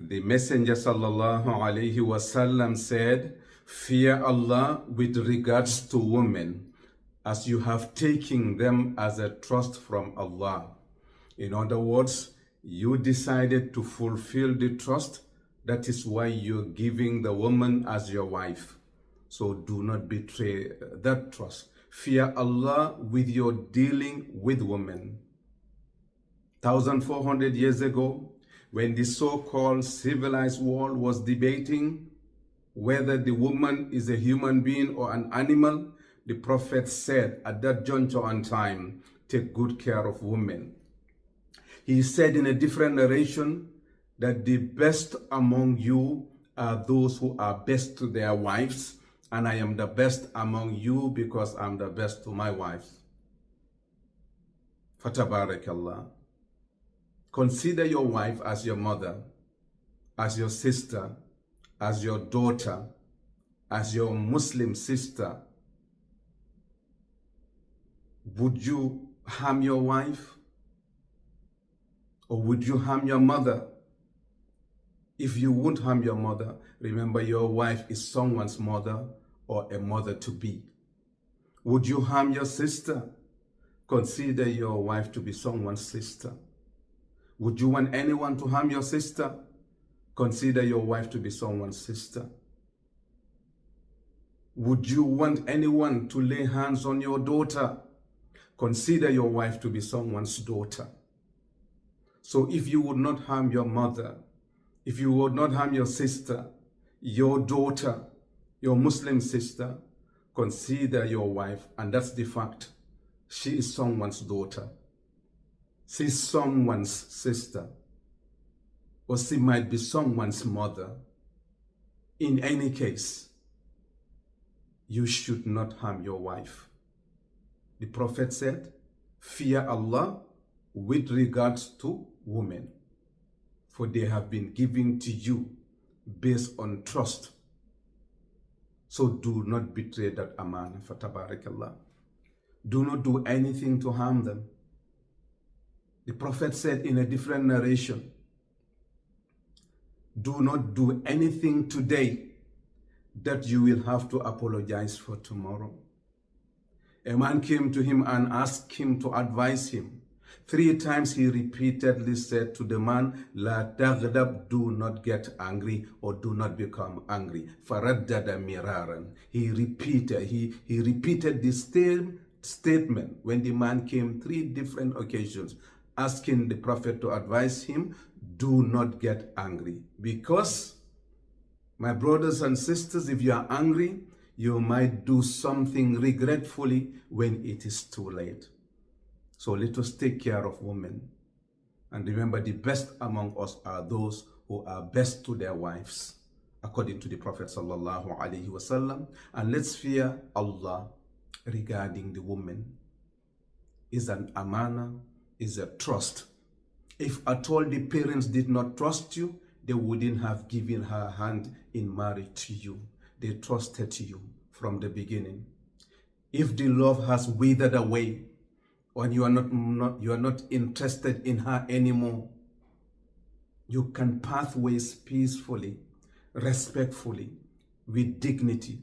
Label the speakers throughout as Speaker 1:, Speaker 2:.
Speaker 1: The Messenger sallallahu alaihi wasallam said, "Fear Allah with regards to women, as you have taken them as a trust from Allah." In other words, you decided to fulfill the trust. That is why you're giving the woman as your wife. So do not betray that trust. Fear Allah with your dealing with women. 1,400 years ago, when the so-called civilized world was debating whether the woman is a human being or an animal, the Prophet said at that juncture and time, take good care of women. He said in a different narration that the best among you are those who are best to their wives, and I am the best among you because I'm the best to my wives. Fatabarakallah. Consider your wife as your mother, as your sister, as your daughter, as your Muslim sister. Would you harm your wife? Or would you harm your mother? If you won't harm your mother, remember your wife is someone's mother or a mother-to-be. Would you harm your sister? Consider your wife to be someone's sister. Would you want anyone to harm your sister? Consider your wife to be someone's sister. Would you want anyone to lay hands on your daughter? Consider your wife to be someone's daughter. So if you would not harm your mother, if you would not harm your sister, your daughter, your Muslim sister, consider your wife, and that's the fact. She is someone's daughter. She's someone's sister, or she might be someone's mother. In any case, you should not harm your wife. The Prophet said, fear Allah with regards to women, for they have been given to you based on trust. So do not betray that amanah, fatabarakallah. Do not do anything to harm them. The Prophet said in a different narration, do not do anything today that you will have to apologize for tomorrow. A man came to him and asked him to advise him. 3 times he repeatedly said to the man, La taghdab, do not get angry or do not become angry. Faraddada miraran. He repeated the same statement when the man came 3 different occasions, asking the Prophet to advise him, do not get angry. Because, my brothers and sisters, if you are angry, you might do something regretfully when it is too late. So let us take care of women. And remember, the best among us are those who are best to their wives, according to the Prophet sallallahu alaihi wasallam. And let's fear Allah regarding the woman. Is an amana, is a trust. If at all the parents did not trust you, they wouldn't have given her hand in marriage to you. They trusted you from the beginning. If the love has withered away, and you are not interested in her anymore, you can path ways peacefully, respectfully, with dignity.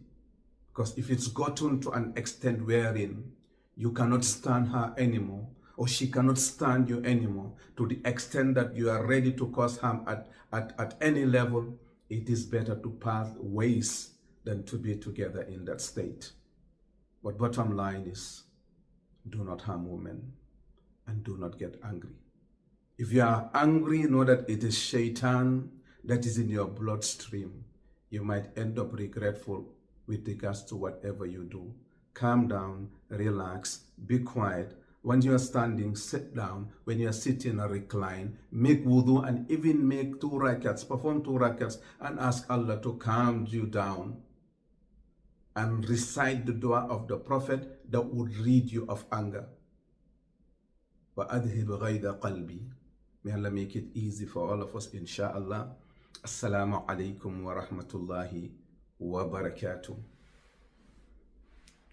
Speaker 1: Because if it's gotten to an extent wherein you cannot stand her anymore, or she cannot stand you anymore, to the extent that you are ready to cause harm at any level, it is better to path ways than to be together in that state. But bottom line is, do not harm women and do not get angry. If you are angry, know that it is shaitan that is in your bloodstream. You might end up regretful with regards to whatever you do. Calm down, relax, be quiet. When you are standing, sit down. When you are sitting, recline. Make wudu and even make 2 rakats, perform 2 rakats and ask Allah to calm you down. And recite the dua of the Prophet that would rid you of anger. وَأَذْهِبْ غَيْدَ قَلْبِي. May Allah make it easy for all of us, inshallah. Assalamu alaikum wa rahmatullahi wa barakatuh.